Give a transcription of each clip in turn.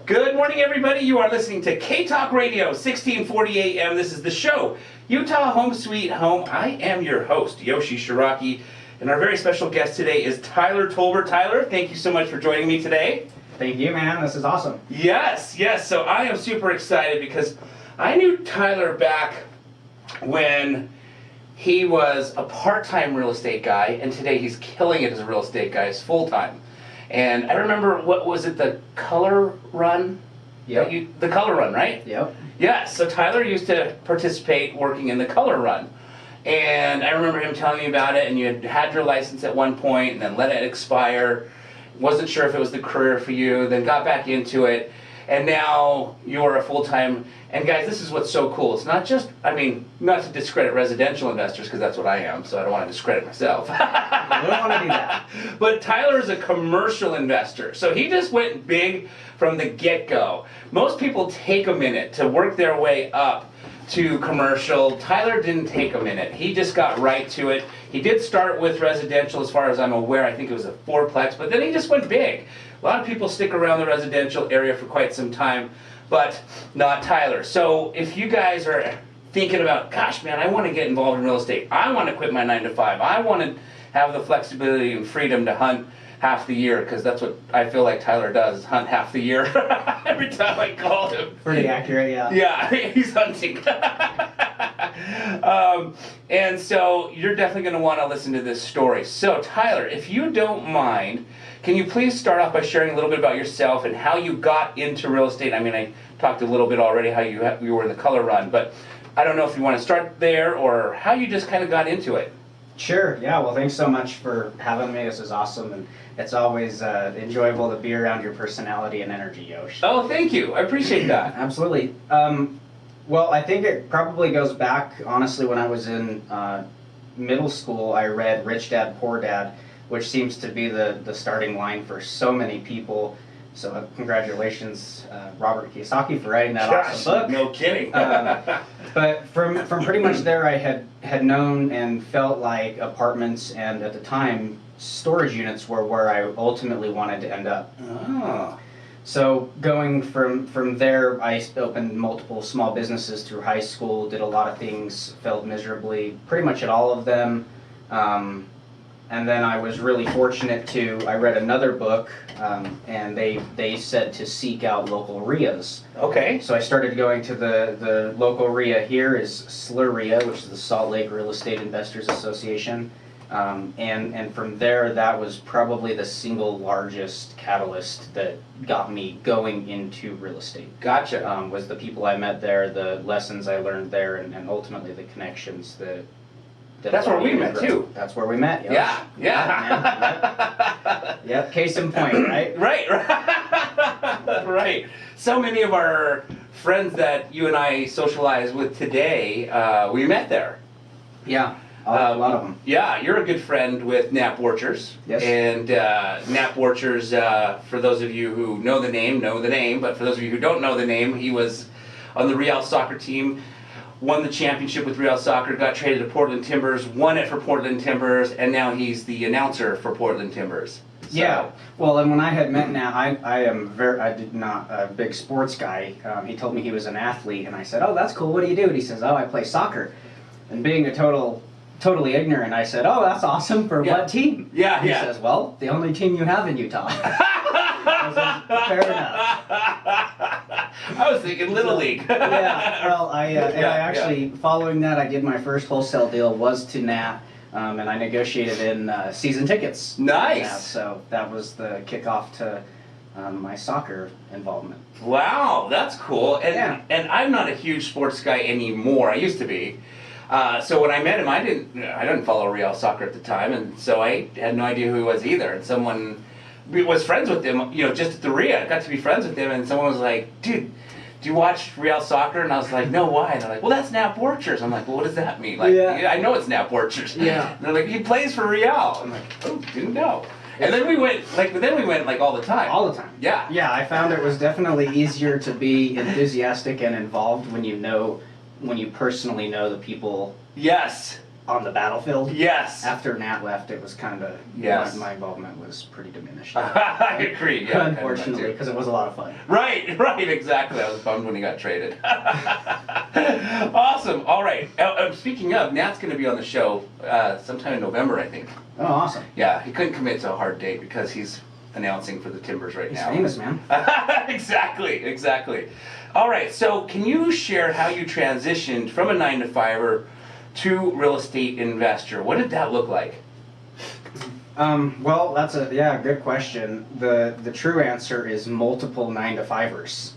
Good morning, everybody. You are listening to K-Talk Radio, 1640 AM. This is the show, Utah Home Sweet Home. I am your host, Yoshi Shiraki, and our very special guest today is Tyler Tolbert. Tyler, thank you so much for joining me today. Thank you, man. This is awesome. Yes. So I am super excited because I knew Tyler back when he was a part-time real estate guy, and today he's killing it as a real estate guy. He's full-time. And I remember, what was it, the color run? Yep. The color run, right? Yep. Yeah, so Tyler used to participate working in the color run. And I remember him telling me about it, and you had your license at one point and then let it expire. Wasn't sure if it was the career for you, then got back into it. And now you're a full-time, and guys, this is what's so cool. It's not just, not to discredit residential investors, because that's what I am, so I don't want to discredit myself. I don't want to do that. But Tyler is a commercial investor, so he just went big from the get-go. Most people take a minute to work their way up to commercial. Tyler didn't take a minute. He just got right to it. He did start with residential, as far as I'm aware. I think it was a fourplex, but then he just went big. A lot of people stick around the residential area for quite some time, but not Tyler. So if you guys are thinking about, gosh, man, I want to get involved in real estate. I want to quit my 9 to 5. I want to have the flexibility and freedom to hunt half the year, because that's what I feel like Tyler does, is hunt half the year. Every time I call him. Pretty accurate, yeah. Yeah, he's hunting. And so you're definitely going to want to listen to this story. So Tyler, if you don't mind, can you please start off by sharing a little bit about yourself and how you got into real estate? I talked a little bit already how you were in the color run, but I don't know if you want to start there or how you just kind of got into it. Sure, yeah, well, thanks so much for having me. This is awesome, and it's always enjoyable to be around your personality and energy, Yosh. Oh, thank you. I appreciate that. Absolutely. Well, I think it probably goes back, honestly, when I was in middle school. I read Rich Dad, Poor Dad, which seems to be the starting line for so many people. So congratulations, Robert Kiyosaki, for writing that awesome book. No kidding. But from pretty much there, I had known and felt like apartments and, at the time, storage units were where I ultimately wanted to end up. Oh. So going from there, I opened multiple small businesses through high school, did a lot of things, failed miserably, pretty much at all of them. And then I was really fortunate I read another book, and they said to seek out local RIAs. Okay. So I started going to the local RIA here is SLRIA, which is the Salt Lake Real Estate Investors Association. And from there, that was probably the single largest catalyst that got me going into real estate. Gotcha. Was the people I met there, the lessons I learned there, and ultimately the connections that That's where we met too. That's where we met. Yeah. Yep. Case in point, right? Right. Right. So many of our friends that you and I socialize with today, we met there. Yeah. A lot of them. Yeah, you're a good friend with Knapwatchers. Yes. And Knapwatchers, for those of you who know the name, but for those of you who don't know the name, he was on the Real soccer team, won the championship with Real Soccer, got traded to Portland Timbers, won it for Portland Timbers, and now he's the announcer for Portland Timbers. So. Yeah. Well, and when I had met Nat, I did not a big sports guy. He told me he was an athlete, and I said, "Oh, that's cool. What do you do?" And he says, "Oh, I play soccer." And being totally ignorant, I said, "Oh, that's awesome. For what team?" Yeah, He says, "Well, the only team you have in Utah." I said, "Fair enough." I was thinking Little League. Yeah, well, I actually, following that, I did my first wholesale deal was to Nat, and I negotiated in season tickets. Nice. Yeah, so that was the kickoff to my soccer involvement. Wow, that's cool. And Yeah. and I'm not a huge sports guy anymore. I used to be. So when I met him, I didn't follow Real Soccer at the time, and so I had no idea who he was either. And someone was friends with him, just at the RIA. I got to be friends with him, and someone was like, "Dude, do you watch Real Soccer?" And I was like, "No, why?" And they're like, "Well, that's Knapwatchers." I'm like, "Well, what does that mean?" Like, Yeah. I know it's Knapwatchers. Yeah. And they're like, "He plays for Real." I'm like, "Oh, didn't know." And then we went all the time. All the time. Yeah. Yeah, I found it was definitely easier to be enthusiastic and involved when you personally know the people. Yes. on the battlefield. Yes. After Nat left, it was kind of, Yes. my involvement was pretty diminished. I agree. Yeah, Unfortunately, because it was a lot of fun. Right, exactly. I was bummed when he got traded. Awesome. All right. Speaking of, Nat's going to be on the show sometime in November, I think. Oh, awesome. Yeah, he couldn't commit to a hard date because he's announcing for the Timbers right He's now. famous, man. Exactly. All right, so can you share how you transitioned from a 9-to-5er to real estate investor? What did that look like? Well, that's a good question. The true answer is multiple 9-to-5ers.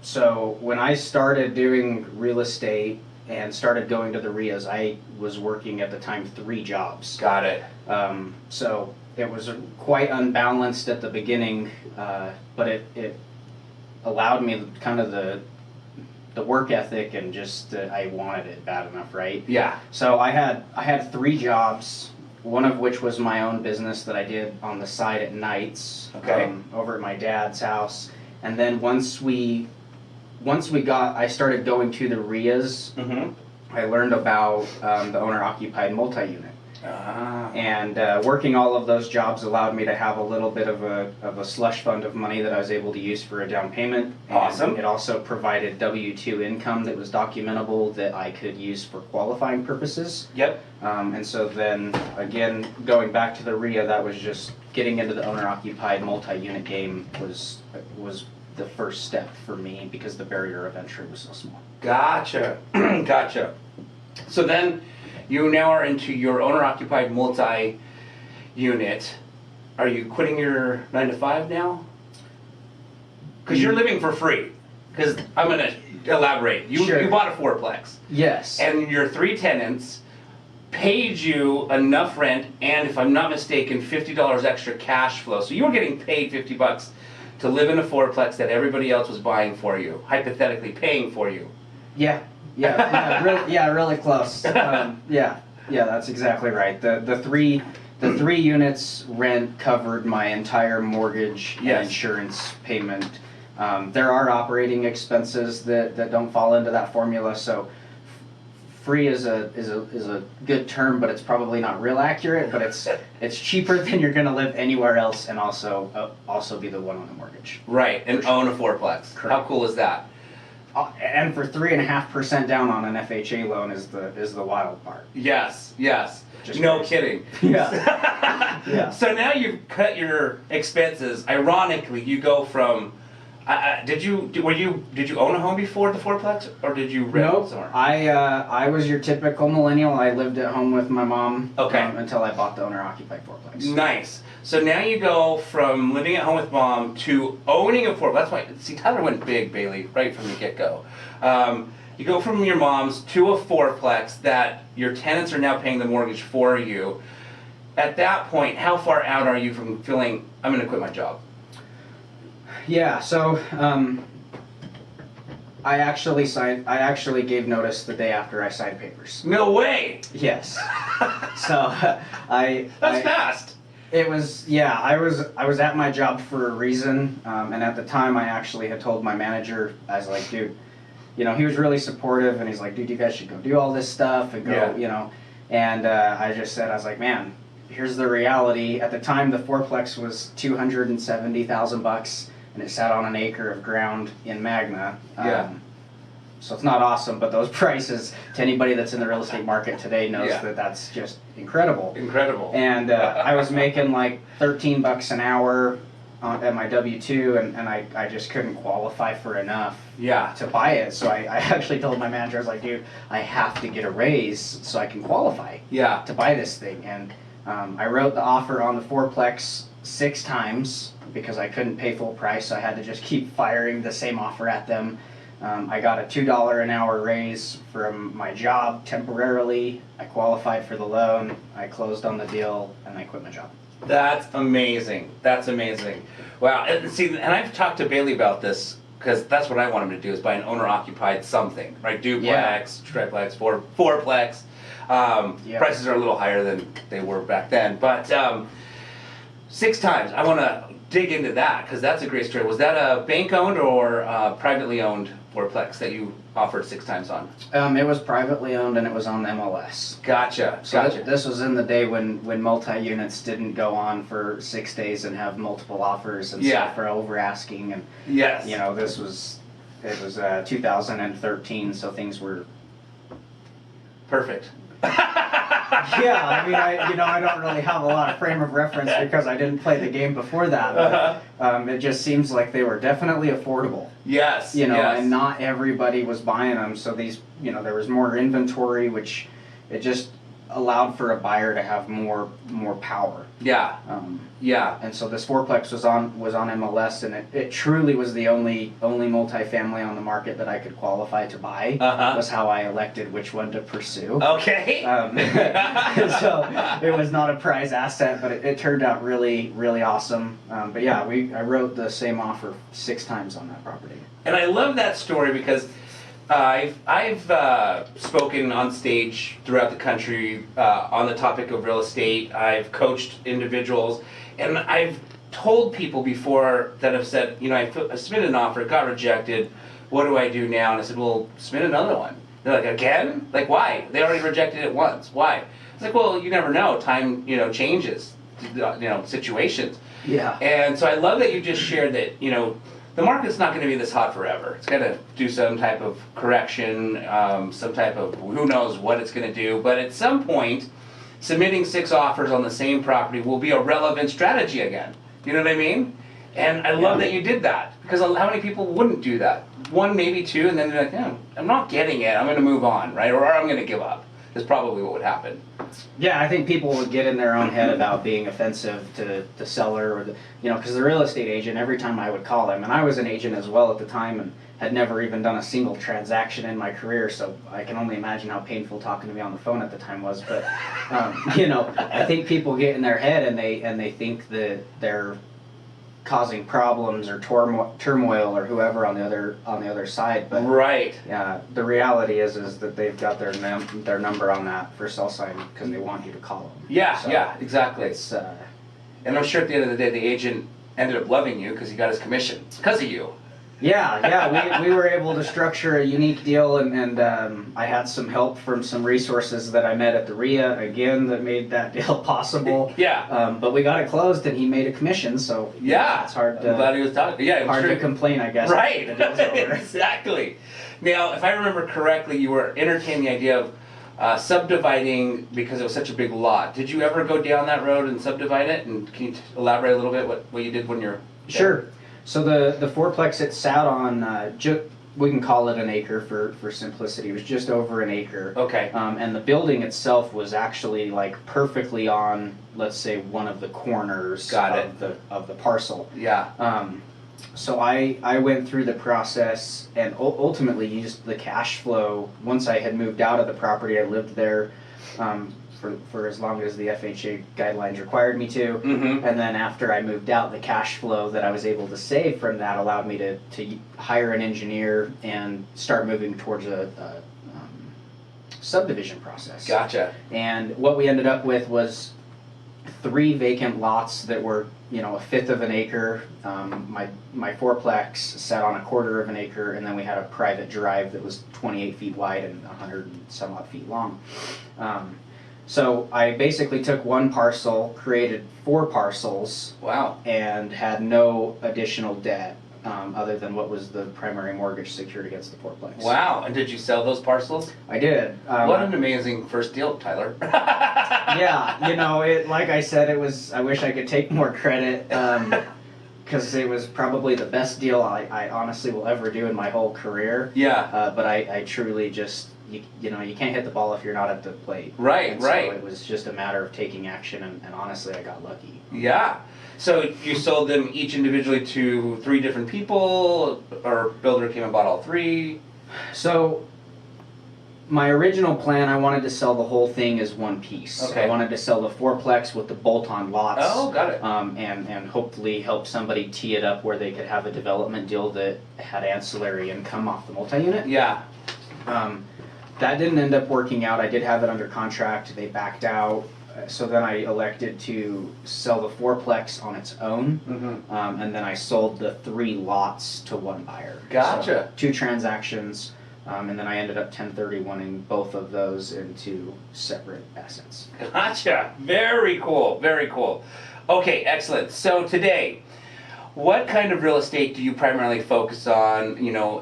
So when I started doing real estate and started going to the RIAs, I was working at the time 3 jobs. Got it. So it was quite unbalanced at the beginning, but it allowed me kind of the work ethic and just that I wanted it bad enough, right? Yeah. So I had 3 jobs, one of which was my own business that I did on the side at nights, Okay. over at my dad's house. And then once I started going to the RIAs, I learned about the owner-occupied multi-unit. And working all of those jobs allowed me to have a little bit of a slush fund of money that I was able to use for a down payment. And Awesome. it also provided W-2 income that was documentable that I could use for qualifying purposes. Yep. And so then, again, going back to the RIA, that was just getting into the owner-occupied multi-unit game was the first step for me because the barrier of entry was so small. Gotcha. So then you now are into your owner-occupied multi-unit. Are you quitting your 9-to-5 now? Because you're living for free. Because I'm going to elaborate. Sure. You bought a 4-plex. Yes. And your 3 tenants paid you enough rent and, if I'm not mistaken, $50 extra cash flow. So you were getting paid $50 to live in a 4-plex that everybody else was buying for you, hypothetically paying for you. Really close. Yeah, that's exactly right. The three units rent covered my entire mortgage and Yes. insurance payment. There are operating expenses that don't fall into that formula, so free is a good term, but it's probably not real accurate. But it's cheaper than you're going to live anywhere else, and also be the one on the mortgage. Right, and own a 4-plex. Correct. How cool is that? And for 3.5% down on an FHA loan is the wild part. Yes. Just No crazy. kidding. Yeah. Yeah. So now you've cut your expenses. Ironically, you go from. Did you own a home before the 4-plex, or did you rent Nope. somewhere? I was your typical millennial. I lived at home with my mom. Okay. Until I bought the owner-occupied 4-plex. Nice. So now you go from living at home with mom to owning a 4-plex. That's why. See, Tyler went big, Bailey, right from the get-go. You go from your mom's to a 4-plex that your tenants are now paying the mortgage for you. At that point, how far out are you from feeling I'm going to quit my job? Yeah. So I actually gave notice the day after I signed papers. No way. Yes. So That's fast. It was, yeah, I was at my job for a reason, and at the time I actually had told my manager, I was like, dude, he was really supportive, and he's like, dude, you guys should go do all this stuff and go, Yeah. And I just said, I was like, man, here's the reality. At the time, the 4-plex was $270,000, and it sat on an acre of ground in Magna. Yeah. So it's not awesome, but those prices, to anybody that's in the real estate market today knows Yeah. that that's just incredible. Incredible. And I was making like $13 an hour at my W-2, and I just couldn't qualify for enough Yeah. to buy it. So I actually told my manager, I was like, dude, I have to get a raise so I can qualify Yeah. to buy this thing. And I wrote the offer on the 4-plex 6 times because I couldn't pay full price, so I had to just keep firing the same offer at them. I got a $2 an hour raise from my job temporarily. I qualified for the loan, I closed on the deal, and I quit my job. That's amazing. Wow. And see, and I've talked to Bailey about this because that's what I want him to do is buy an owner-occupied something, right? Duplex, triplex, fourplex. Yeah. Prices are a little higher than they were back then, but 6 times. I want to dig into that because that's a great story. Was that a bank-owned or privately owned fourplex that you offered 6 times on? It was privately owned and it was on MLS. Gotcha. So this was in the day when multi-units didn't go on for 6 days and have multiple offers and stuff for over asking. And yes, you know, it was 2013, so things were perfect. Yeah, I mean, I don't really have a lot of frame of reference because I didn't play the game before that. But, it just seems like they were definitely affordable. Yes. You know, yes. and not everybody was buying them. So these, you know, there was more inventory, which it just allowed for a buyer to have more power. Yeah. Yeah. And so this fourplex was on MLS, and it truly was the only multifamily on the market that I could qualify to buy. Was how I elected which one to pursue. Okay. So it was not a prize asset, but it turned out really, really awesome. But yeah, I wrote the same offer 6 times on that property. And I love that story because I've spoken on stage throughout the country on the topic of real estate. I've coached individuals, and I've told people before that have said, you know, I submitted an offer, it got rejected. What do I do now? And I said, well, submit another one. They're like, again? Like, why? They already rejected it once. Why? It's like, well, you never know. Time, you know, changes, you know, situations. Yeah. And so I love that you just shared that, you know, the market's not going to be this hot forever. It's going to do some type of correction, some type of who knows what it's going to do. But at some point, submitting 6 offers on the same property will be a relevant strategy again. You know what I mean? And I love that you did that because how many people wouldn't do that? 1, maybe 2, and then they're like, I'm not getting it. I'm going to move on, right? Or I'm going to give up. Is probably what would happen. Yeah, I think people would get in their own head about being offensive to the seller or because the real estate agent, every time I would call them, and I was an agent as well at the time and had never even done a single transaction in my career, so I can only imagine how painful talking to me on the phone at the time was. But I think people get in their head and they think that they're causing problems or turmoil or whoever on the other side, but right. Yeah, the reality is that they've got their number on that for sell sign because they want you to call them. Yeah, so yeah, exactly. It's and I'm sure at the end of the day, the agent ended up loving you because he got his commission because of you. Yeah, we were able to structure a unique deal, and I had some help from some resources that I met at the RIA again that made that deal possible. Yeah. But we got it closed, and he made a commission, so yeah, it's hard. I'm glad he was talking. Yeah, hard to complain, I guess. Right. The deal's over. Exactly. Now, if I remember correctly, you were entertaining the idea of subdividing because it was such a big lot. Did you ever go down that road and subdivide it? And can you elaborate a little bit what you did when you're Sure. So the fourplex it sat on, we can call it an acre for simplicity. It was just over an acre. Okay. And the building itself was actually like perfectly on, let's say, one of the corners of the parcel. Yeah. So I went through the process and ultimately used the cash flow. Once I had moved out of the property, I lived there for as long as the FHA guidelines required me to. Mm-hmm. And then after I moved out, the cash flow that I was able to save from that allowed me to hire an engineer and start moving towards a subdivision process. Gotcha. And what we ended up with was 3 vacant lots that were, a fifth of an acre. My fourplex sat on a quarter of an acre, and then we had a private drive that was 28 feet wide and 100 and some odd feet long. So I basically took one parcel, created 4 parcels. Wow. And had no additional debt other than what was the primary mortgage secured against the fourplex. Wow. And did you sell those parcels? I did. What an amazing first deal, Tyler. Yeah, like I said, I wish I could take more credit because it was probably the best deal I honestly will ever do in my whole career. Yeah. But I truly just, you can't hit the ball if you're not at the plate. Right, and right. So it was just a matter of taking action, and honestly, I got lucky. Yeah. So you sold them each individually to 3 different people, or builder came and bought all 3? So my original plan, I wanted to sell the whole thing as one piece. Okay. I wanted to sell the fourplex with the bolt-on lots. Oh, got it. And hopefully help somebody tee it up where they could have a development deal that had ancillary income off the multi-unit. Yeah. That didn't end up working out. I did have it under contract. They backed out. so then I elected to sell the fourplex on its own, and then I sold the 3 lots to one buyer. Gotcha. So 2 transactions, and then I ended up 1031ing both of those into separate assets. Gotcha. Very cool. Very cool. Okay, excellent. So today, what kind of real estate do you primarily focus on,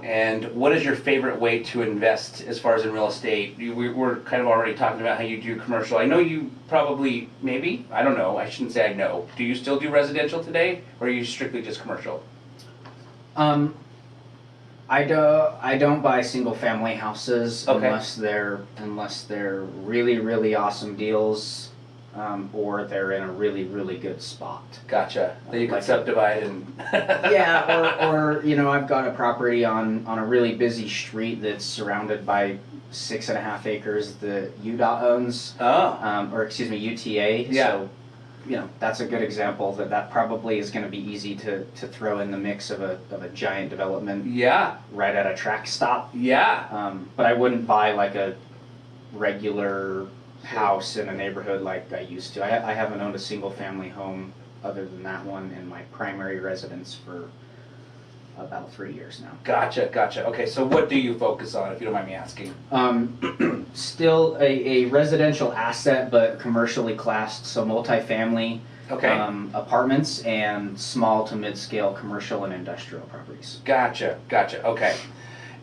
and what is your favorite way to invest as far as in real estate? We're kind of already talking about how you do commercial. I know you probably, maybe, I don't know, I shouldn't say I know. Do you still do residential today, or are you strictly just commercial? I don't buy single family houses unless they're really, really awesome deals, or they're in a really, really good spot. Gotcha. Then you can subdivide and yeah, or I've got a property on a really busy street that's surrounded by 6.5 acres that UDOT owns. Or excuse me, UTA. Yeah. So, that's a good example that probably is going to be easy to throw in the mix of a giant development. Yeah. Right at a track stop. Yeah. But I wouldn't buy like a regular house in a neighborhood like I used to. I haven't owned a single family home other than that one in my primary residence for about 3 years now. Gotcha. Okay, so what do you focus on, if you don't mind me asking? Still a residential asset, but commercially classed, so multifamily. Okay. Apartments and small to mid-scale commercial and industrial properties. Gotcha. Okay.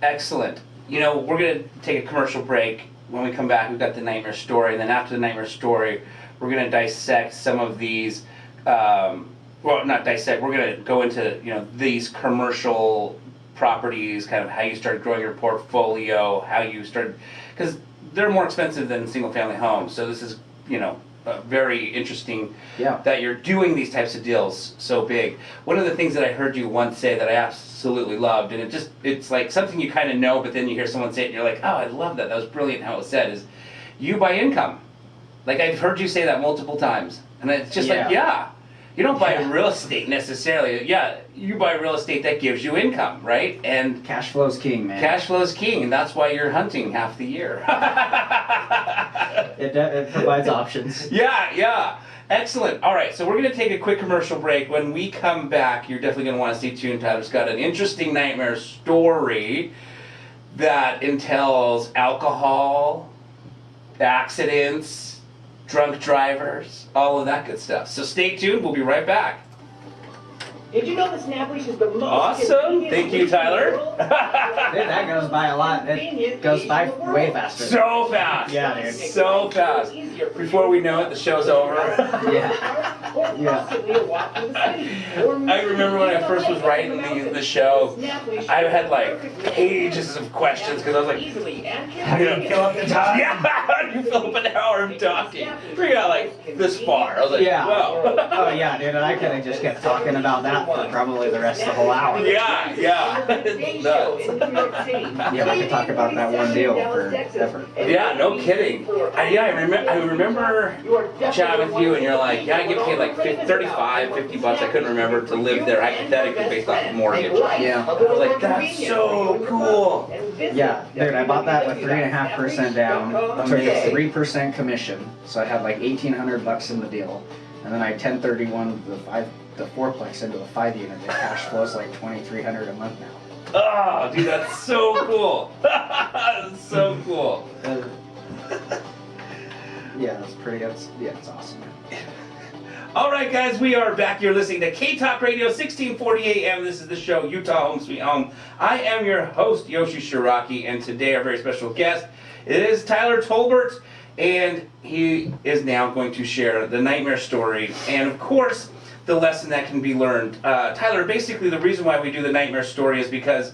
Excellent. We're going to take a commercial break. When we come back, we've got the nightmare story, and then after the nightmare story, we're going to dissect some of these, well, not dissect, we're going to go into, these commercial properties, kind of how you started growing your portfolio, how you started, because they're more expensive than single-family homes, so this is, very interesting that you're doing these types of deals so big. One of the things that I heard you once say that I absolutely loved, and it's like something you kind of know, but then you hear someone say it and you're like, oh, I love that. That was brilliant how it was said, is you buy income. Like, I've heard you say that multiple times. And it's just like, you don't buy real estate necessarily. Yeah, you buy real estate that gives you income, right? And cash flow's king, man. Cash flow's king, and that's why you're hunting half the year. It provides options. Yeah. Excellent. All right, so we're going to take a quick commercial break. When we come back, you're definitely going to want to stay tuned. Tyler's got an interesting nightmare story that entails alcohol, accidents, drunk drivers, all of that good stuff. So stay tuned. We'll be right back. Did you know the Snap Leash is the most Awesome. Thank you, Tyler. Dude, that goes by a lot. It goes by way faster. So fast. Yeah, dude. So fast. Before we know it, the show's over. Yeah. I remember when I first was writing the show, I had like pages of questions because I was like, how do you fill up the time? Yeah, how do you fill up an hour of talking? We got like this far. I was like, wow. Oh yeah, dude, and I could have just kept talking about that for probably the rest of the whole hour. Yeah. It's nuts. Yeah, we could talk about that one deal forever. Yeah, no kidding. I remember chatting with you and you're like, I get paid like $50 bucks, I couldn't remember, to live there hypothetically based off a mortgage. Yeah. I was like, that's so cool. Yeah, dude, I bought that with 3.5% down, took a 3% commission, so I had like $1,800 in the deal, and then I 1031 the fourplex into a 5-unit. The cash flows like $2,300 a month now. Oh, dude, that's so cool. That's so cool. Yeah, it's awesome. All right, guys, we are back. You're listening to K-Talk Radio, 1640 AM. This is the show, Utah Home Sweet Home. I am your host, Yoshi Shiraki, and today our very special guest is Tyler Tolbert, and he is now going to share the nightmare story and, of course, the lesson that can be learned. Tyler, basically the reason why we do the nightmare story is because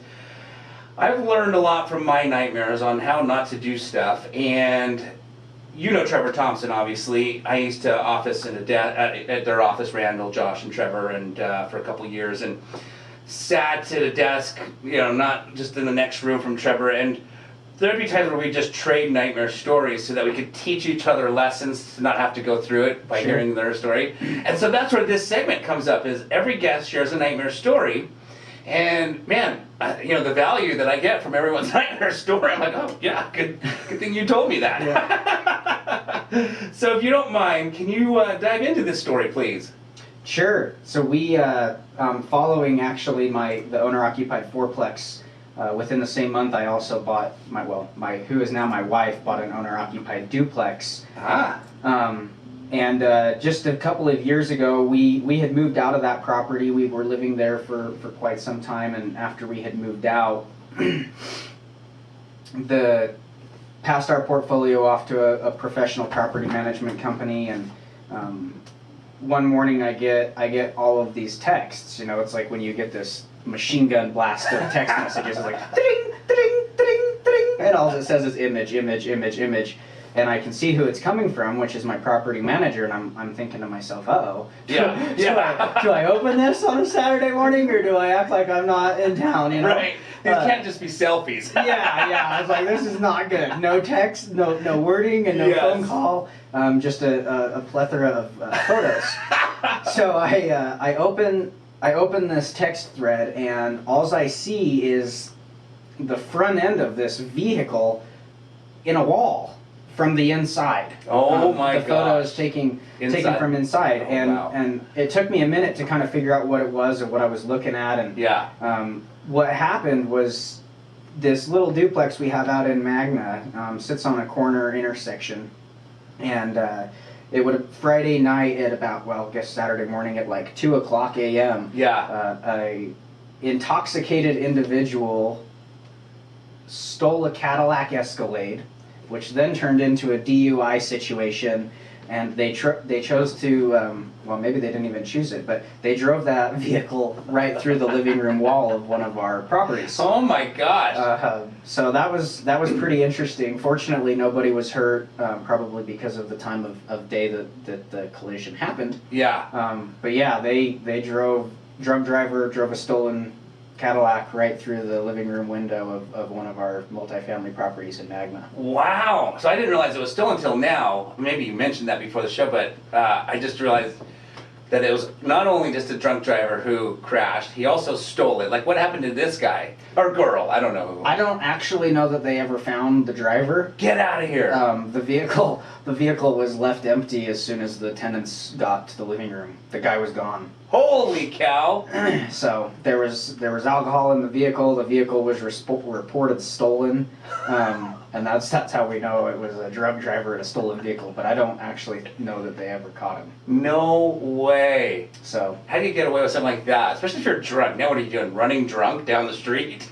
I've learned a lot from my nightmares on how not to do stuff, and you know Trevor Thompson, obviously. I used to office at their office, Randall, Josh, and Trevor, and for a couple years, and sat at a desk, not just in the next room from Trevor, and there'd be times where we just trade nightmare stories so that we could teach each other lessons to not have to go through it by hearing their story. And so that's where this segment comes up, is every guest shares a nightmare story. And man, the value that I get from everyone's nightmare story, I'm like, oh yeah, good thing you told me that. So if you don't mind, can you dive into this story, please? Sure. So we, following actually the owner-occupied fourplex, within the same month, I also bought who is now my wife, bought an owner-occupied duplex. And just a couple of years ago, we had moved out of that property. We were living there for quite some time, and after we had moved out, passed our portfolio off to a professional property management company, and one morning I get all of these texts. You know, it's like when you get this machine gun blast of text messages. It's like ding, ding, ding, ding, and all it says is image, image, image, image. And I can see who it's coming from, which is my property manager, and I'm thinking to myself, uh-oh. Do I open this on a Saturday morning, or do I act like I'm not in town, you know? Right. It can't just be selfies. Yeah. I was like, this is not good. No text, no wording, and no phone call. Just a plethora of photos. So I open this text thread, and all I see is the front end of this vehicle in a wall. From the inside. Oh my god. The photo is taken from inside, and it took me a minute to kind of figure out what it was and what I was looking at. And what happened was this little duplex we have out in Magna sits on a corner intersection, and it would Friday night at about Saturday morning at like 2:00 a.m. A intoxicated individual stole a Cadillac Escalade, which then turned into a DUI situation, and they chose to, maybe they didn't even choose it, but they drove that vehicle right through the living room wall of one of our properties. Oh my gosh. So that was pretty interesting. Fortunately, nobody was hurt, probably because of the time of day that the collision happened. Yeah. But yeah, drug driver drove a stolen Cadillac right through the living room window of one of our multifamily properties in Magna. Wow. So I didn't realize it was still until now. Maybe you mentioned that before the show, but I just realized that it was not only just a drunk driver who crashed, he also stole it. Like, what happened to this guy? Or girl, I don't know who. I don't actually know that they ever found the driver. Get out of here. The vehicle was left empty as soon as the tenants got to the living room. The guy was gone. Holy cow. So there was alcohol in the vehicle. The vehicle was reported stolen. And that's how we know it was a drug driver in a stolen vehicle, but I don't actually know that they ever caught him. No way. So how do you get away with something like that? Especially if you're drunk. Now what are you doing? Running drunk down the street?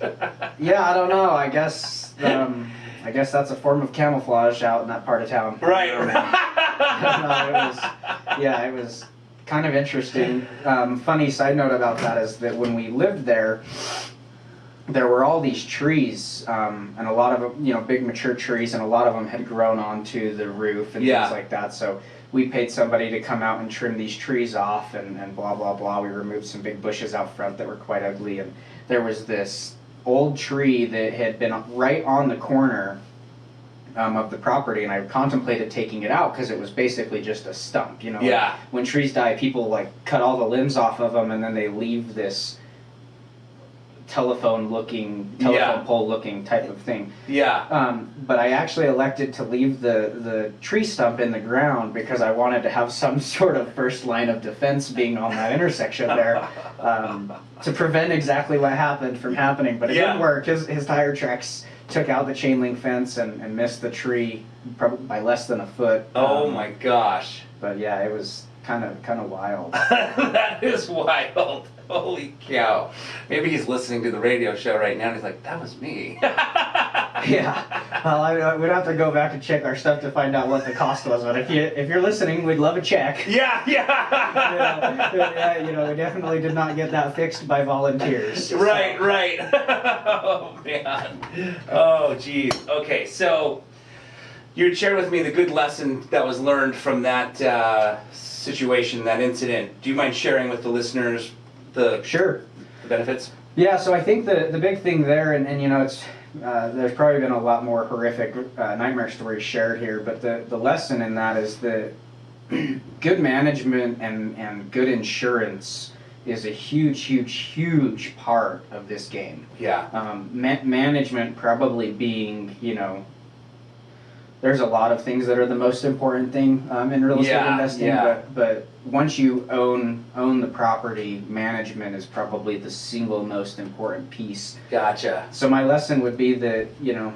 Yeah, I don't know. I guess that's a form of camouflage out in that part of town. Right. It was kind of interesting. Funny side note about that is that when we lived there were all these trees, and a lot of them, big mature trees, and a lot of them had grown onto the roof and things like that. So we paid somebody to come out and trim these trees off and blah, blah, blah. We removed some big bushes out front that were quite ugly. And there was this old tree that had been right on the corner of the property, and I contemplated taking it out because it was basically just a stump. When trees die, people cut all the limbs off of them, and then they leave this telephone pole looking type of thing. But I actually elected to leave the tree stump in the ground because I wanted to have some sort of first line of defense being on that intersection there, to prevent exactly what happened from happening. But it didn't work. His tire tracks took out the chain link fence and missed the tree probably by less than a foot. Oh my gosh. But yeah, it was kind of wild. That is wild. Holy cow. Maybe he's listening to the radio show right now and he's like, that was me. Yeah. Well, we'd have to go back and check our stuff to find out what the cost was. But if you're listening, we'd love a check. Yeah. We definitely did not get that fixed by volunteers. So. Right. Oh, man. Oh, geez. Okay, so you had shared with me the good lesson that was learned from that situation, that incident. Do you mind sharing with the listeners the benefits? Yeah, so I think the big thing there, and it's there's probably been a lot more horrific nightmare stories shared here, but the lesson in that is that good management and good insurance is a huge part of this game. Yeah. Management probably being, there's a lot of things that are the most important thing in real estate investing. But once you own the property, management is probably the single most important piece. Gotcha. So my lesson would be that, you know,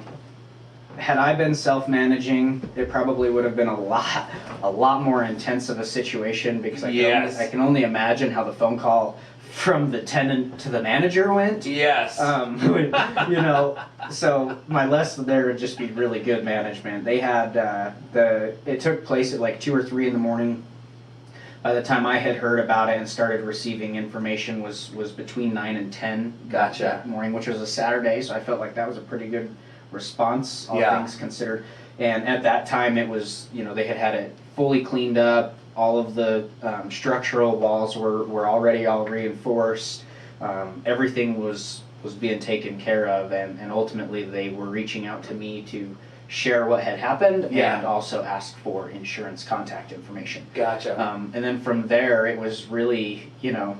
had I been self-managing, it probably would have been a lot more intense of a situation, because I can only imagine how the phone call from the tenant to the manager went. Yes. You know, so my lesson there would just be really good management. They had it took place at like 2 or 3 in the morning. By the time I had heard about it and started receiving information was between 9 and 10 Gotcha. that morning, which was a Saturday, so I felt like that was a pretty good response, all things considered. And at that time it was, you know, they had it fully cleaned up. All of the structural walls were already all reinforced. Everything was being taken care of, and ultimately they were reaching out to me to share what had happened and also ask for insurance contact information. Gotcha. And then from there it was really, you know,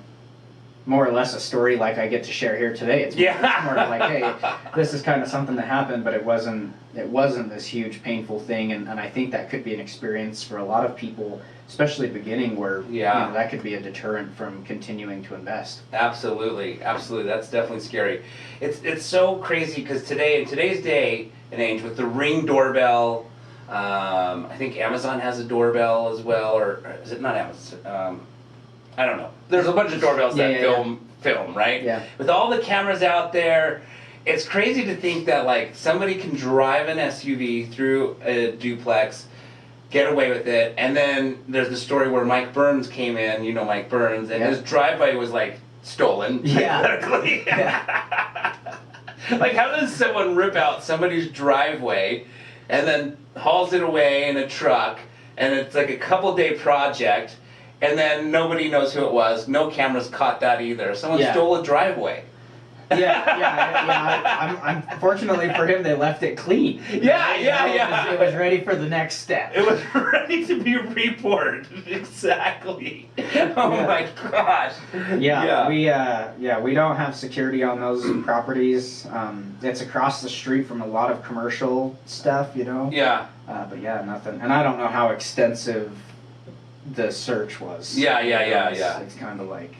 more or less a story like I get to share here today. It's more like, hey, this is kind of something that happened, but it wasn't this huge painful thing, and I think that could be an experience for a lot of people, especially beginning, where you know, that could be a deterrent from continuing to invest. Absolutely, absolutely. That's definitely scary. It's so crazy because in today's day and age with the Ring doorbell, I think Amazon has a doorbell as well, or is it not Amazon? I don't know. There's a bunch of doorbells that film, right? Yeah. With all the cameras out there, it's crazy to think that like somebody can drive an SUV through a duplex, get away with it, and then there's the story where Mike Burns came in, you know Mike Burns, and his driveway was like stolen. Hypothetically. Like, how does someone rip out somebody's driveway and then hauls it away in a truck, and it's like a couple-day project, and then nobody knows who it was, no cameras caught that either. Someone stole a driveway. I'm fortunately for him, they left it clean. It was ready for the next step. It was ready to be reported. Exactly. Oh my gosh. We don't have security on those properties. It's across the street from a lot of commercial stuff, you know. But nothing. And I don't know how extensive the search was. It's kind of like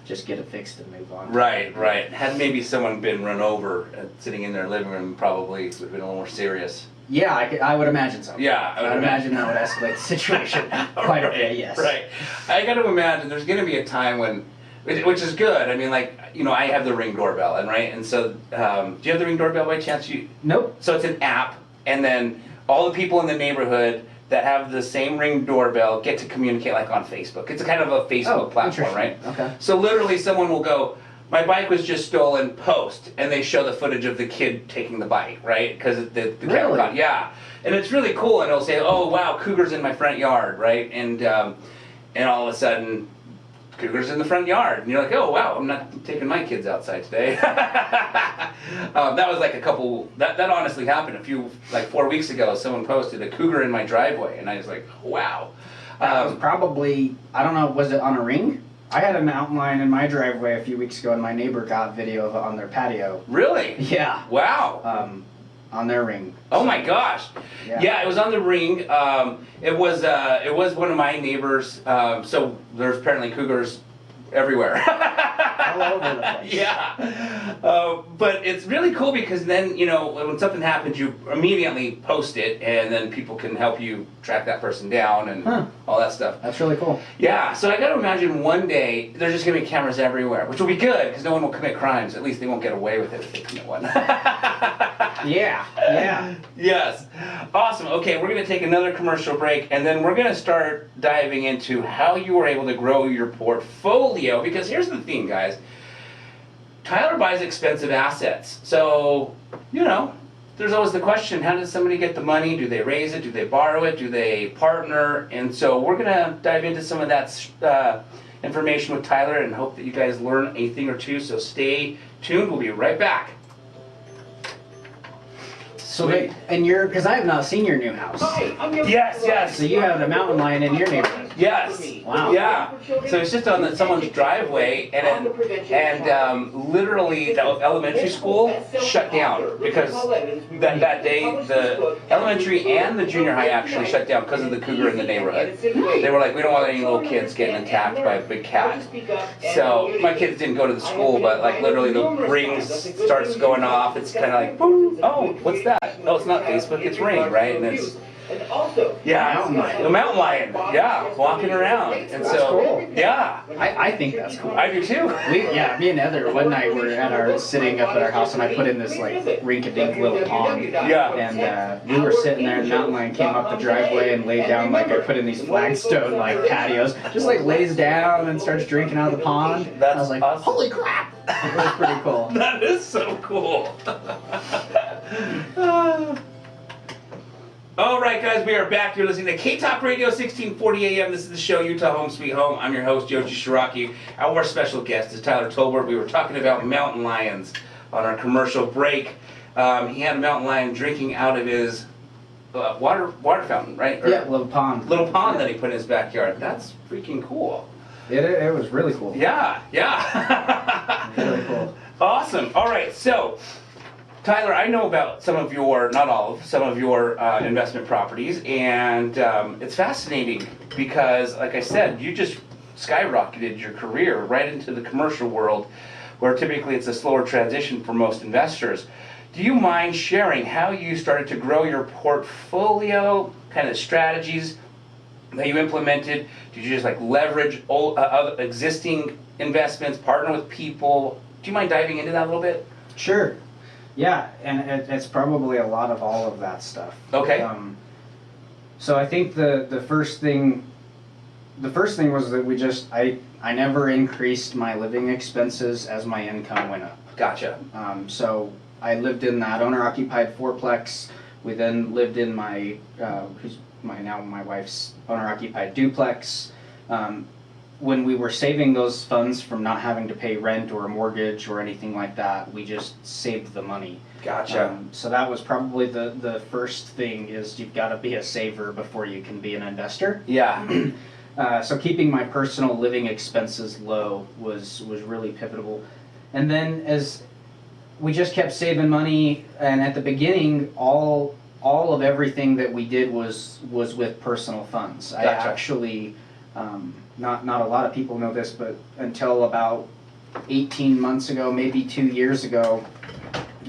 just get it fixed and move on. Right. Had maybe someone been run over sitting in their living room, probably would have been a little more serious. Yeah, I would imagine so. Yeah, I would imagine that would escalate the situation quite a bit. Yes. Right. I got to imagine there's going to be a time when, which is good. I mean, like, you know, I have the Ring doorbell, and so do you have the Ring doorbell by chance? Nope. So it's an app, and then all the people in the neighborhood that have the same Ring doorbell get to communicate like on Facebook. It's a kind of a Facebook platform, right? Okay. So literally someone will go, my bike was just stolen, post, and they show the footage of the kid taking the bike, right? Because the camera caught, and it's really cool, and it'll say, oh wow, cougars in my front yard, right? And all of a sudden, cougars in the front yard, and you're like, oh wow, I'm not taking my kids outside today. That was like that honestly happened 4 weeks ago. Someone posted a cougar in my driveway, and I was like, wow. That was probably, I don't know, was it on a Ring? I had a mountain lion in my driveway a few weeks ago, and my neighbor got video of it on their patio. Really? Yeah. Wow. On their Ring. Oh my gosh. Yeah, it was on the Ring. It was one of my neighbors. So there's apparently cougars everywhere. All over the place. But it's really cool because then, you know, when something happens, you immediately post it, and then people can help you track that person down and all that stuff. That's really cool. Yeah, so I got to imagine one day there's just going to be cameras everywhere, which will be good because no one will commit crimes. At least they won't get away with it if they commit one. Yeah. Yes. Awesome. Okay, we're going to take another commercial break, and then we're going to start diving into how you were able to grow your portfolio, because here's the thing, guys. Tyler buys expensive assets. So, you know, there's always the question, how does somebody get the money? Do they raise it? Do they borrow it? Do they partner? And so we're going to dive into some of that information with Tyler and hope that you guys learn a thing or two. So stay tuned. We'll be right back. So because I have not seen your new house. Hi, I'm your Yes. So you have the mountain lion in your neighborhood. Yes. Wow. Yeah. So it's just on someone's driveway, literally the elementary school shut down because that day the elementary and the junior high actually shut down because of the cougar in the neighborhood. They were like, we don't want any little kids getting attacked by a big cat. So my kids didn't go to the school, but like literally the ring starts going off. It's kind of like, boom. Oh, what's that? Oh, it's not Facebook, it's Ring, right? And it's the mountain lion, walking around. And That's so, cool. yeah, I think that's cool. I do too. Me and Heather, one night we were sitting up at our house, and I put in this like rink-a-dink little pond. Yeah. And we were sitting there, and the mountain lion came up the driveway and laid down, like I put in these flagstone like patios, just like lays down and starts drinking out of the pond. That's I was like, awesome. holy crap! It was pretty cool. That is so cool. All right, guys, we are back. You're listening to K-Talk Radio, 1640 AM. This is the show, Utah Home Sweet Home. I'm your host, Joji Shiraki. Our special guest is Tyler Tolbert. We were talking about mountain lions on our commercial break. He had a mountain lion drinking out of his water fountain, right? Or Little pond. little pond that he put in his backyard. That's freaking cool. It was really cool. Yeah. Really cool. Awesome. All right, so Tyler, I know about some of your investment properties, and it's fascinating because, like I said, you just skyrocketed your career right into the commercial world, where typically it's a slower transition for most investors. Do you mind sharing how you started to grow your portfolio, kind of strategies that you implemented? Did you just like leverage other existing investments, partner with people? Do you mind diving into that a little bit? Sure. Yeah, and it's probably a lot of all of that stuff. Okay. So I think the first thing was that I never increased my living expenses as my income went up. Gotcha. So I lived in that owner-occupied fourplex. We then lived in my my wife's owner-occupied duplex. When we were saving those funds from not having to pay rent or a mortgage or anything like that, we just saved the money. Gotcha. So that was probably the first thing, is you've got to be a saver before you can be an investor. Yeah. So keeping my personal living expenses low was really pivotal. And then as we just kept saving money, and at the beginning, all of everything that we did was with personal funds. Gotcha. I actually, not a lot of people know this, but until about 18 months ago, maybe 2 years ago,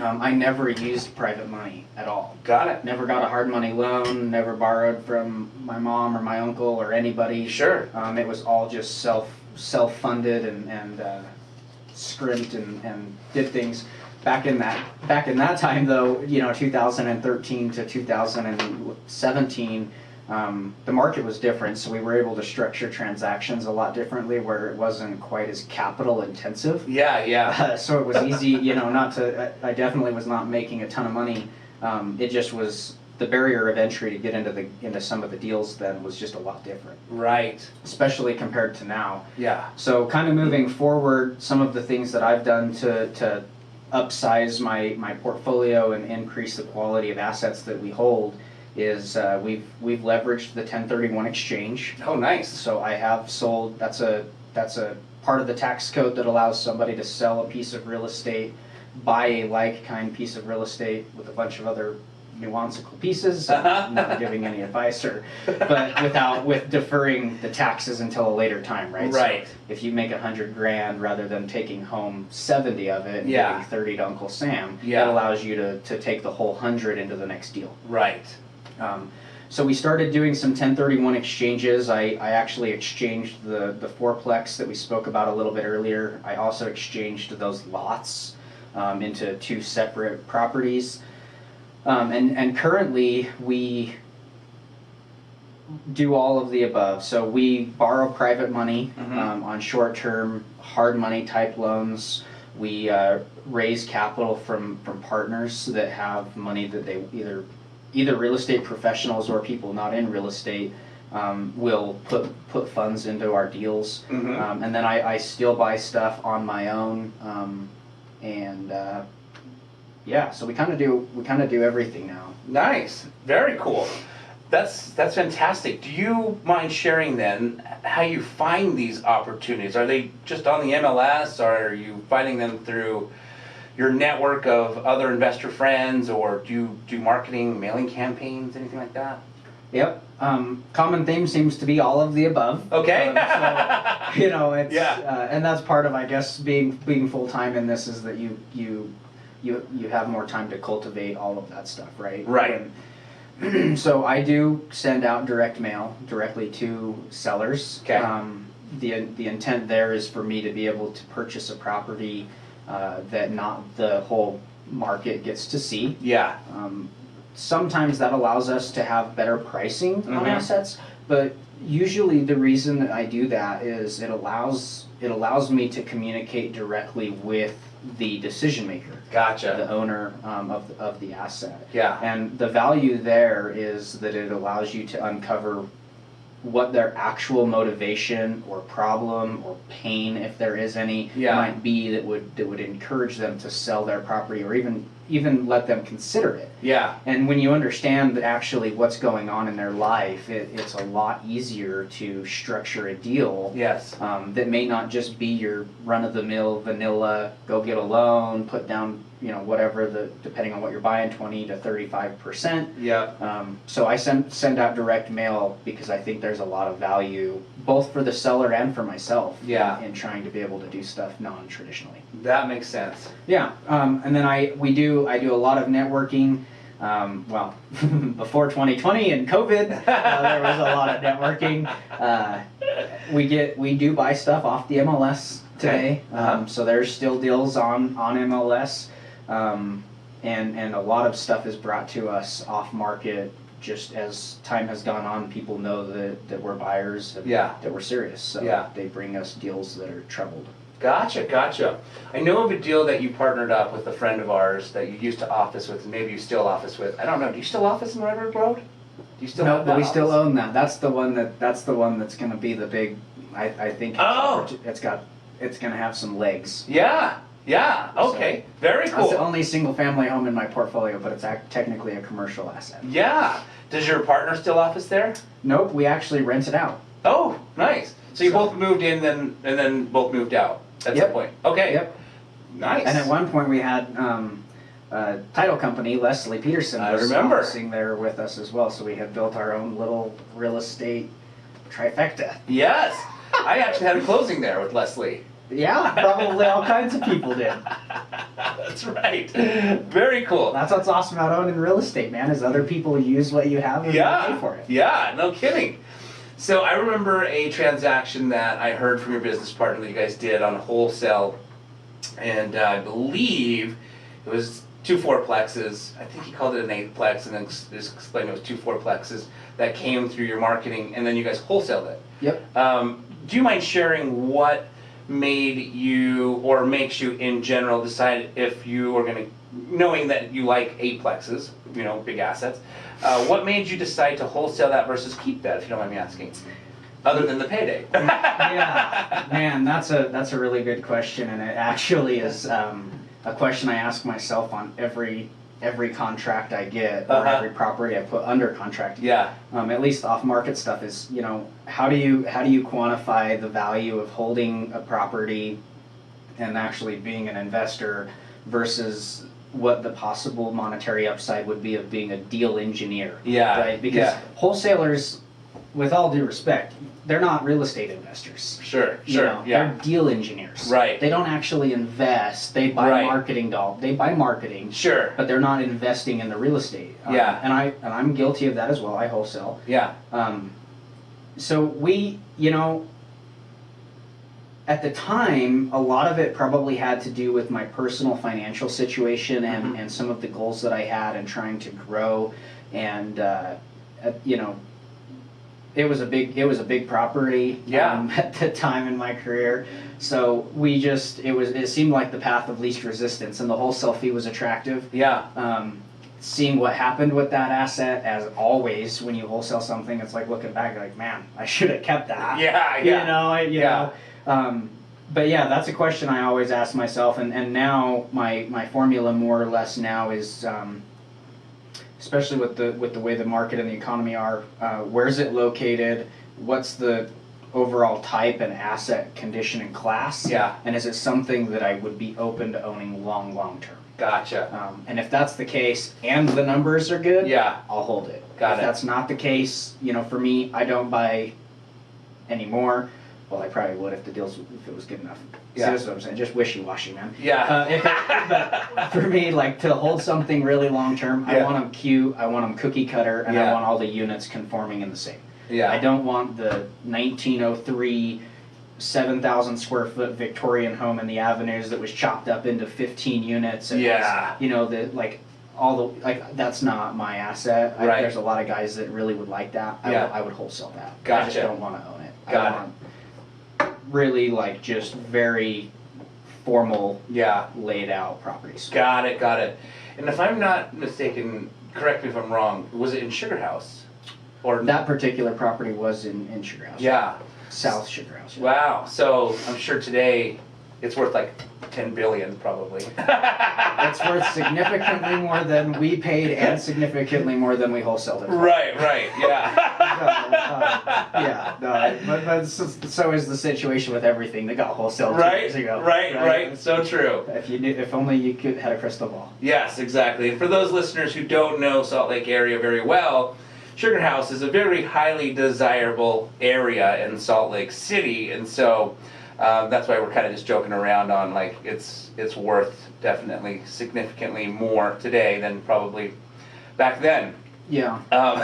I never used private money at all. Got it. Never got a hard money loan, never borrowed from my mom or my uncle or anybody. Sure. It was all just self-funded and scrimped and did things. Back in that time though, 2013 to 2017, the market was different, so we were able to structure transactions a lot differently, where it wasn't quite as capital intensive. Yeah. So it was easy, I definitely was not making a ton of money. It just was, the barrier of entry to get into some of the deals then was just a lot different. Right. Especially compared to now. Yeah. So kind of moving forward, some of the things that I've done to upsize my portfolio and increase the quality of assets that we hold is we've leveraged the 1031 exchange. Oh, nice. So I have sold, that's a part of the tax code that allows somebody to sell a piece of real estate, buy a like-kind piece of real estate with a bunch of other nuanceical pieces. I'm not giving any advice, but with deferring the taxes until a later time, right? Right. So if you make $100,000 rather than taking home 70 of it and giving 30 to Uncle Sam, that allows you to take the whole 100 into the next deal. Right. So we started doing some 1031 exchanges. I actually exchanged the fourplex that we spoke about a little bit earlier. I also exchanged those lots into 2 separate properties. And currently we do all of the above. So we borrow private money on short-term hard money type loans. We raise capital from partners that have money that they either real estate professionals or people not in real estate will put funds into our deals. And then I still buy stuff on my own. So we kind of do everything now. Nice. Very cool. That's fantastic. Do you mind sharing then how you find these opportunities? Are they just on the MLS, or are you finding them through your network of other investor friends, or do you do marketing, mailing campaigns, anything like that? Yep. Common theme seems to be all of the above. Okay. So, you know, it's Yeah. and that's part of, I guess, being full time in this, is that you have more time to cultivate all of that stuff, right? Right. So I do send out direct mail directly to sellers. Okay. The intent there is for me to be able to purchase a property that not the whole market gets to see. Yeah. Sometimes that allows us to have better pricing on Mhm. assets, but usually the reason that I do that is it allows me to communicate directly with the decision maker, Gotcha. the owner of the asset. Yeah. And the value there is that it allows you to uncover what their actual motivation or problem or pain, if there is any, Yeah. might be that would encourage them to sell their property, or even let them consider it. Yeah. And when you understand actually what's going on in their life, it's a lot easier to structure a deal Yes. that may not just be your run-of-the-mill vanilla, go get a loan, put down, whatever, depending on what you're buying, 20 to 35%. Yeah. So I send out direct mail because I think there's a lot of value, both for the seller and for myself, Yeah. in trying to be able to do stuff non-traditionally. That makes sense. Yeah, and then I do a lot of networking. Well, before 2020 and COVID, there was a lot of networking. We do buy stuff off the MLS today, Okay. Uh-huh. so there's still deals on MLS, and a lot of stuff is brought to us off market. Just as time has gone on, people know that we're buyers and Yeah. that we're serious. So Yeah. they bring us deals that are troubled. Gotcha. I know of a deal that you partnered up with a friend of ours that you used to office with, and maybe you still office with. I don't know. Do you still office in Red Road Road? Do you still No, have but that we still office? own that. That's the one that's going to be the big. I think. Oh. It's going to have some legs. Yeah. Okay. Very That's the cool. only single family home in my portfolio, but it's technically a commercial asset. Yeah. Does your partner still office there? Nope, we actually rent it out. Oh, nice. So you So- both moved in and then both moved out at Yep. some point. Okay. Yep. Nice. And at one point we had a title company, Leslie Peterson, I was remember. officing there with us as well. So we had built our own little real estate trifecta. Yes. I actually had a closing there with Leslie. Yeah, probably all kinds of people did. That's right. Very cool. That's what's awesome about owning real estate, man, is other people use what you have and they pay for it. Yeah, no kidding. So I remember a transaction that I heard from your business partner that you guys did on wholesale, and I believe it was 2 fourplexes. I think he called it an 8plex, and then just explained it was 2 fourplexes that came through your marketing, and then you guys wholesaled it. Yep. Do you mind sharing what made you, or makes you in general, decide if you are going to, knowing that you like 8plexes, big assets, what made you decide to wholesale that versus keep that, if you don't mind me asking? Other than the payday. Yeah, man, that's a really good question, and it actually is a question I ask myself on every contract I get, or every property I put under contract. Yeah. At least off-market stuff is, how do you quantify the value of holding a property and actually being an investor versus what the possible monetary upside would be of being a deal engineer. Yeah. Right? Because Yeah. wholesalers, with all due respect, they're not real estate investors. Sure. Yeah. Yeah. They're deal engineers. Right. They don't actually invest. They buy Right. They buy marketing. Sure. But they're not investing in the real estate. Yeah. And I'm guilty of that as well. I wholesale. Yeah. So we, at the time, a lot of it probably had to do with my personal financial situation and some of the goals that I had and trying to grow, and it was a big property. Yeah. At the time in my career, so it seemed like the path of least resistance, and the wholesale fee was attractive. Yeah. Seeing what happened with that asset, as always, when you wholesale something, it's like looking back, like, man, I should have kept that. Yeah. Yeah. You know. But yeah, that's a question I always ask myself, and now my formula more or less now is especially with the way the market and the economy are. Where's it located? What's the overall type and asset condition and class? Yeah. And is it something that I would be open to owning long term? Gotcha. And if that's the case and the numbers are good, Yeah. I'll hold it. Got If it. that's not the case, for me, I don't buy anymore. Well, I probably would if it was good enough. Yeah. See, that's what I'm saying. Just wishy-washy, man. Yeah. But for me, like to hold something really long term, I Yeah. want them cute, I want them cookie cutter, and Yeah. I want all the units conforming in the same. Yeah. I don't want the 1903 7,000 square foot Victorian home in the Avenues that was chopped up into 15 units. And Yeah. that's not my asset. Right. There's a lot of guys that really would like that. Yeah. I would wholesale that. I Gotcha. just don't want to own it. Got I want really like just very formal, Yeah. laid out properties. Got it. And if I'm not mistaken, correct me if I'm wrong, was it in Sugar House? Or That particular property was in Sugar House. Yeah. South Sugar House. Yeah. Wow. So I'm sure today it's worth like 10 billion probably. It's worth significantly more than we paid and significantly more than we wholesaled it for. Right, yeah. But so is the situation with everything that got wholesaled 2 Right, years ago. right. So true. If only you had a crystal ball. Yes, exactly. And for those listeners who don't know Salt Lake area very well, Sugar House is a very highly desirable area in Salt Lake City, and so that's why we're kind of just joking around on like it's worth definitely significantly more today than probably back then. Yeah. Um,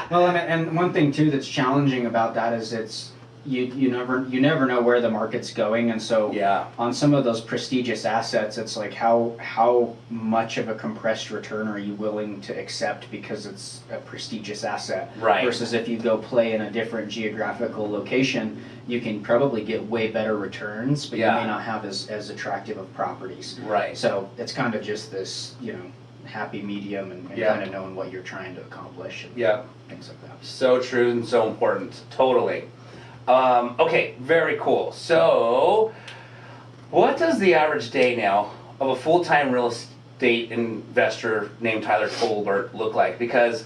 Well, and one thing too that's challenging about that is you never know where the market's going, and so Yeah. on some of those prestigious assets, it's like how much of a compressed return are you willing to accept because it's a prestigious asset, Right. versus if you go play in a different geographical location, you can probably get way better returns, but Yeah. you may not have as attractive of properties. Right. So it's kind of just this happy medium and Yeah. kind of knowing what you're trying to accomplish and Yeah. things like that. So true and so important. Totally. Okay, very cool. So, what does the average day now of a full-time real estate investor named Tyler Tolbert look like? Because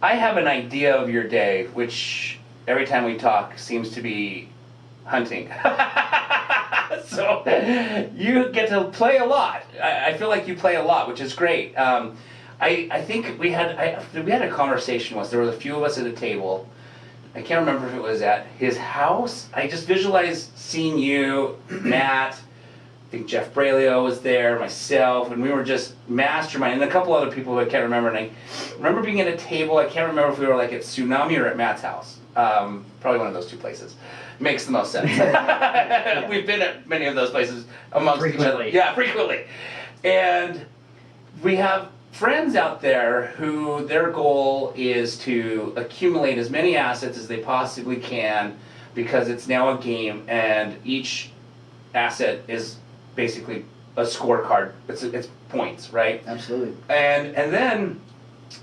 I have an idea of your day, which every time we talk seems to be hunting. So, you get to play a lot. I feel like you play a lot, which is great. I think we had a conversation once. There was a few of us at a table. I can't remember if it was at his house. I just visualized seeing you, Matt, I think Jeff Brailio was there, myself, and we were just masterminding, and a couple other people who I can't remember. And I remember being at a table. I can't remember if we were like at Tsunami or at Matt's house. Probably one of those two places. Makes the most sense. We've been at many of those places amongst each other. Frequently. Yeah, frequently. And we have friends out there who their goal is to accumulate as many assets as they possibly can, because it's now a game and each asset is basically a scorecard. It's points, right? Absolutely. And then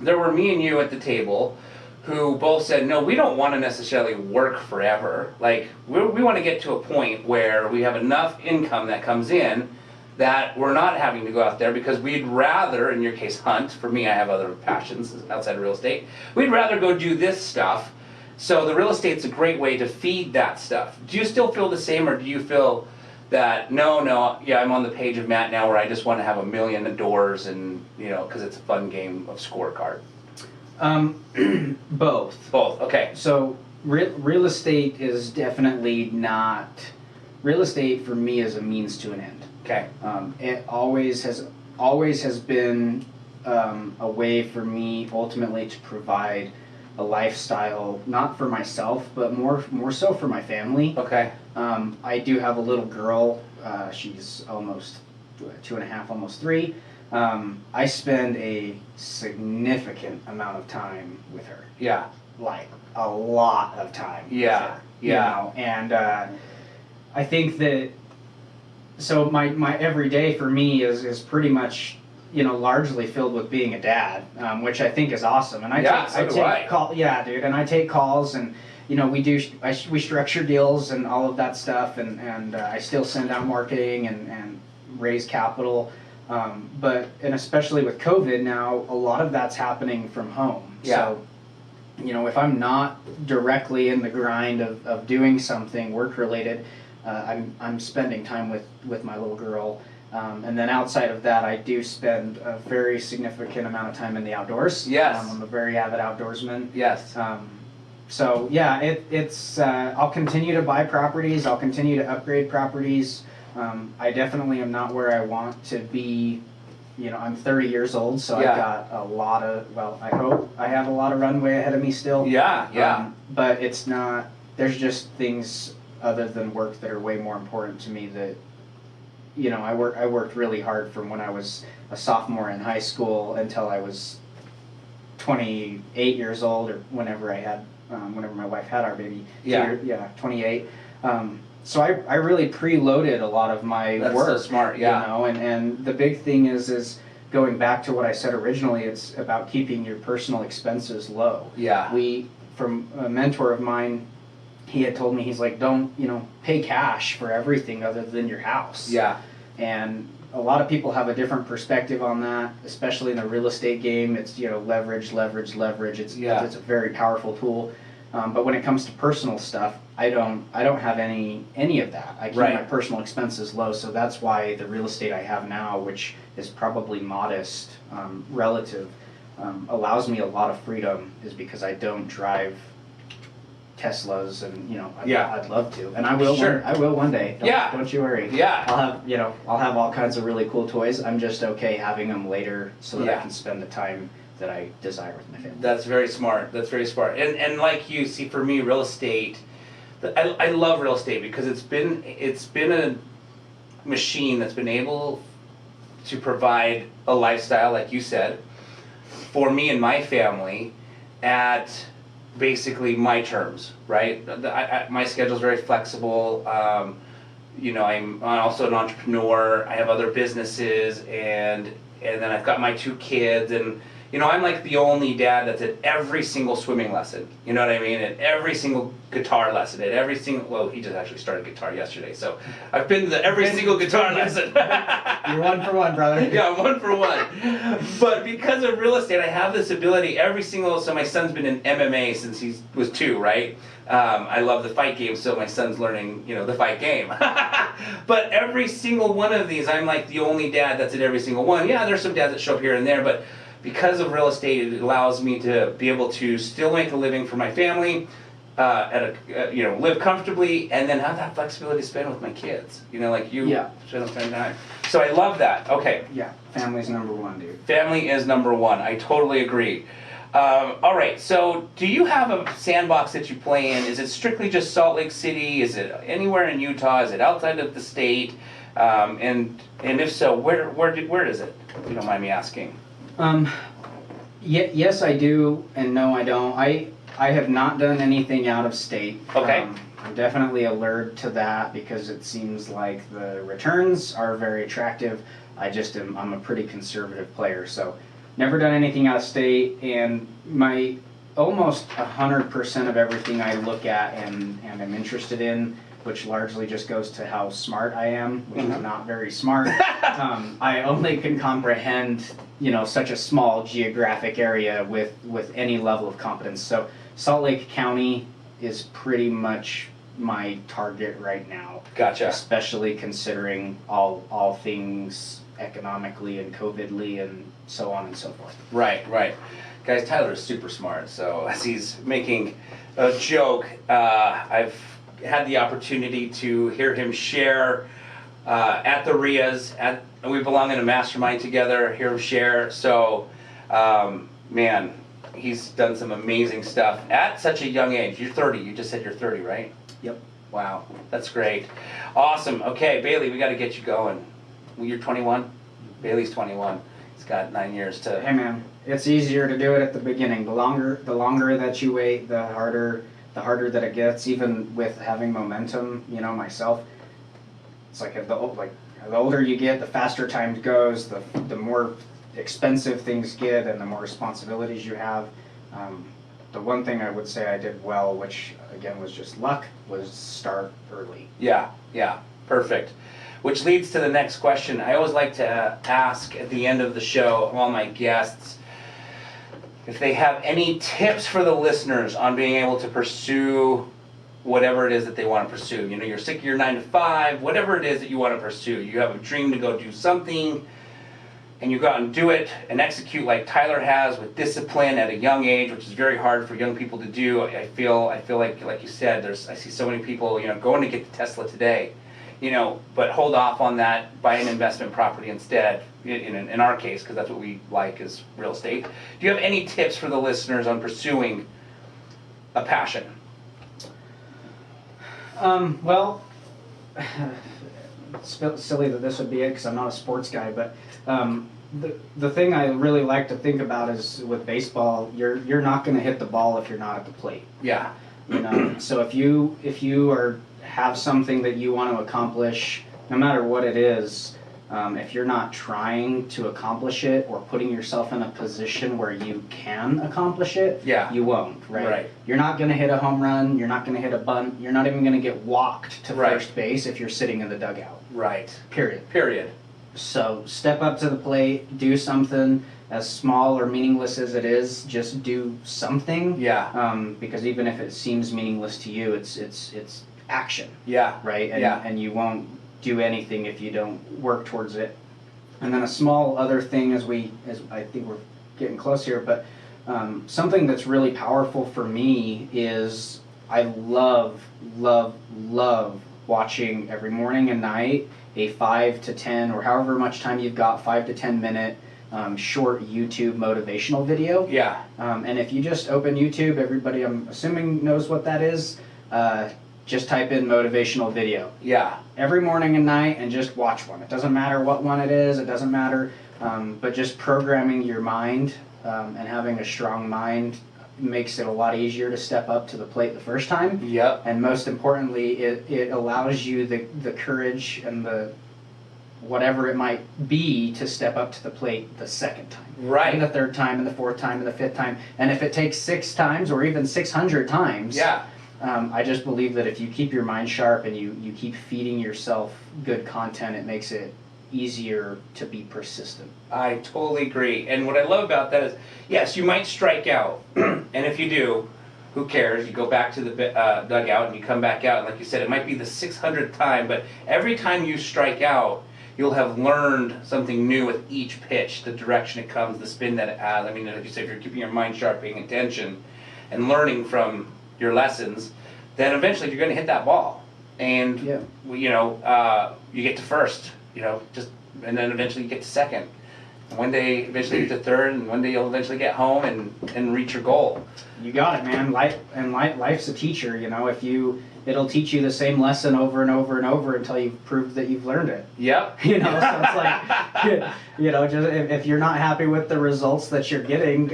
there were me and you at the table who both said, no, we don't want to necessarily work forever. Like, we want to get to a point where we have enough income that comes in that we're not having to go out there, because we'd rather, in your case, hunt. For me, I have other passions outside of real estate. We'd rather go do this stuff. So the real estate's a great way to feed that stuff. Do you still feel the same, or do you feel that, yeah, I'm on the page of Matt now where I just want to have 1 million doors and, because it's a fun game of scorecard? Both. Both, okay. So real estate is definitely not. Real estate for me is a means to an end. Okay. It always has been a way for me ultimately to provide a lifestyle, not for myself, but more so for my family. Okay. I do have a little girl. She's almost 2.5, almost 3. I spend a significant amount of time with her. Yeah. Like a lot of time. Yeah. With her, Yeah. And I think that. So my everyday for me is pretty much largely filled with being a dad, which I think is awesome. And I take call, yeah, dude, and I take calls, and we structure deals and all of that stuff, and I still send out marketing and raise capital. And especially with COVID now, a lot of that's happening from home. Yeah. So, you know, if I'm not directly in the grind of doing something work related, I'm spending time with my little girl. And then outside of that, I do spend a very significant amount of time in the outdoors. Yes. I'm a very avid outdoorsman. Yes. So yeah, it's I'll continue to buy properties. I'll continue to upgrade properties. I definitely am not where I want to be. You know, I'm 30 years old, so Yeah. I've got a lot of, well, I hope I have a lot of runway ahead of me still. Yeah. But it's not, there's just things other than work that are way more important to me that, you know, I worked really hard from when I was a sophomore in high school until I was 28 years old, or whenever whenever my wife had our baby. Yeah. 28. So I really preloaded a lot of my That's work. so smart, yeah. You know, and the big thing is going back to what I said originally, it's about keeping your personal expenses low. Yeah. From a mentor of mine, he had told me, he's like, don't, you know, pay cash for everything other than your house. Yeah. And a lot of people have a different perspective on that, especially in the real estate game. It's, you know, leverage. It's a very powerful tool. But when it comes to personal stuff, I don't have any of that. I keep Right. my personal expenses low, so that's why the real estate I have now, which is probably modest relative, allows me a lot of freedom, is because I don't drive Teslas, and you know, I'd love to, and I will. Sure. I will one day. Don't you worry. Yeah. I'll have all kinds of really cool toys. I'm just okay having them later so that Yeah. I can spend the time that I desire with my family. That's very smart. And like you see, for me, real estate, I love real estate because it's been a machine that's been able to provide a lifestyle, like you said, for me and my family at basically my terms, right? My schedule's very flexible. You know, I'm also an entrepreneur. I have other businesses, and then I've got my 2 kids, and you know, I'm like the only dad that's at every single swimming lesson. You know what I mean? At every single guitar lesson. At every single, well, he just actually started guitar yesterday, so I've been to every single guitar lesson. You're 1 for 1, brother. Yeah, I'm 1 for 1. But because of real estate, I have this ability so my son's been in MMA since he was 2, right? I love the fight game, so my son's learning, you know, the fight game. But every single one of these, I'm like the only dad that's at every single one. Yeah, there's some dads that show up here and there, but because of real estate, it allows me to be able to still make a living for my family, live comfortably, and then have that flexibility to spend with my kids. You know, like you spend time. So I love that. Okay. Yeah, family's number 1, dude. Family is number 1. I totally agree. All right. So, do you have a sandbox that you play in? Is it strictly just Salt Lake City? Is it anywhere in Utah? Is it outside of the state? And if so, where is it? If you don't mind me asking. Yes, I do, and no, I don't. I have not done anything out of state. Okay. I'm definitely allured to that because it seems like the returns are very attractive. I'm a pretty conservative player, so never done anything out of state, and my almost 100% of everything I look at and am interested in, which largely just goes to how smart I am, which is not very smart. I only can comprehend, you know, such a small geographic area with any level of competence. So Salt Lake County is pretty much my target right now. Gotcha. Especially considering all things economically and COVIDly and so on and so forth. Right. Guys, Tyler is super smart, so as he's making a joke, I've had the opportunity to hear him share at the RIAs, we belong in a mastermind together, hear him share, so man, he's done some amazing stuff at such a young age. You're 30, you just said you're 30, right? Yep. Wow, that's great. Awesome. Okay, Bailey, we got to get you going. You're 21? Bailey's 21. He's got 9 years to... Hey man, it's easier to do it at the beginning. The longer that you wait, the harder that it gets. Even with having momentum, you know, myself, it's like the older you get, the faster time goes, the more expensive things get, and the more responsibilities you have. The one thing I would say I did well, which again was just luck, was start early. Yeah, perfect. which leads to the next question. I always like to ask at the end of the show all my guests if they have any tips for the listeners on being able to pursue whatever it is that they want to pursue. You know, you're sick of your 9 to 5, whatever it is that you want to pursue. You have a dream to go do something, and you go out and do it and execute like Tyler has with discipline at a young age, which is very hard for young people to do. I feel like you said, I see so many people, you know, going to get the Tesla today, you know, but hold off on that, buy an investment property instead, in our case, because that's what we like is real estate. Do you have any tips for the listeners on pursuing a passion? Well, it's silly that this would be it because I'm not a sports guy, but the thing I really like to think about is with baseball, you're not going to hit the ball if you're not at the plate. Yeah. You know, so if you have something that you want to accomplish, no matter what it is, if you're not trying to accomplish it or putting yourself in a position where you can accomplish it, Yeah. you won't, right? Right. You're not going to hit a home run, you're not going to hit a bunt, you're not even going to get walked to Right. first base if you're sitting in the dugout, Right. period. So step up to the plate, do something as small or meaningless as it is, just do something. Yeah. Because even if it seems meaningless to you, it's action, Yeah. right? And, Yeah. and you won't do anything if you don't work towards it. And then a small other thing as I think we're getting close here, but something that's really powerful for me is I love watching every morning and night a 5 to 10 or however much time you've got, 5 to 10 minute short YouTube motivational video. Yeah. And if you just open YouTube, everybody I'm assuming knows what that is. Just type in motivational video. Yeah. Every morning and night and just watch one. It doesn't matter what one it is, it doesn't matter. But just programming your mind and having a strong mind makes it a lot easier to step up to the plate the first time. Yep. And most importantly, it allows you the courage and the whatever it might be to step up to the plate the second time. Right. And the third time and the fourth time and the fifth time. And if it takes 6 times or even 600 times, Yeah. I just believe that if you keep your mind sharp and you keep feeding yourself good content, it makes it easier to be persistent. I totally agree. And what I love about that is, yes, you might strike out. And if you do, who cares? You go back to the dugout and you come back out. And like you said, it might be the 600th time, but every time you strike out, you'll have learned something new with each pitch, the direction it comes, the spin that it has. I mean, like you said, if you're keeping your mind sharp, paying attention, and learning from your lessons, then eventually you're going to hit that ball. And, Yeah. you know, you get to first, you know, and then eventually you get to second. And one day, eventually you get to third, and one day you'll eventually get home and reach your goal. You got it, man. Life's a teacher, you know. It'll teach you the same lesson over and over and over until you've proved that you've learned it. Yep. You know, so it's like, you know, just if you're not happy with the results that you're getting,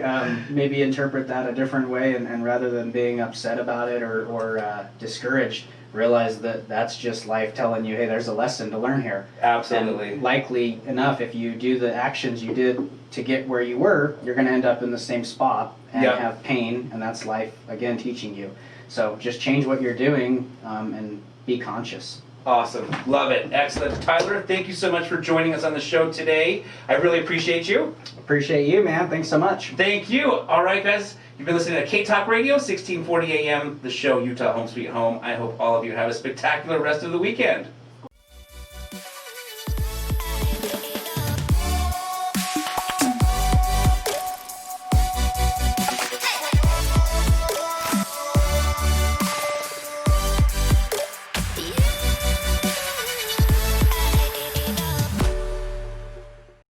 maybe interpret that a different way, and rather than being upset about it or discouraged, realize that that's just life telling you, hey, there's a lesson to learn here. Absolutely. And likely enough, if you do the actions you did to get where you were, you're going to end up in the same spot and Yep. have pain, and that's life, again, teaching you. So just change what you're doing and be conscious. Awesome. Love it. Excellent. Tyler, thank you so much for joining us on the show today. I really appreciate you. Appreciate you, man. Thanks so much. Thank you. All right, guys. You've been listening to K-Talk Radio, 1640 AM, the show Utah Home Sweet Home. I hope all of you have a spectacular rest of the weekend.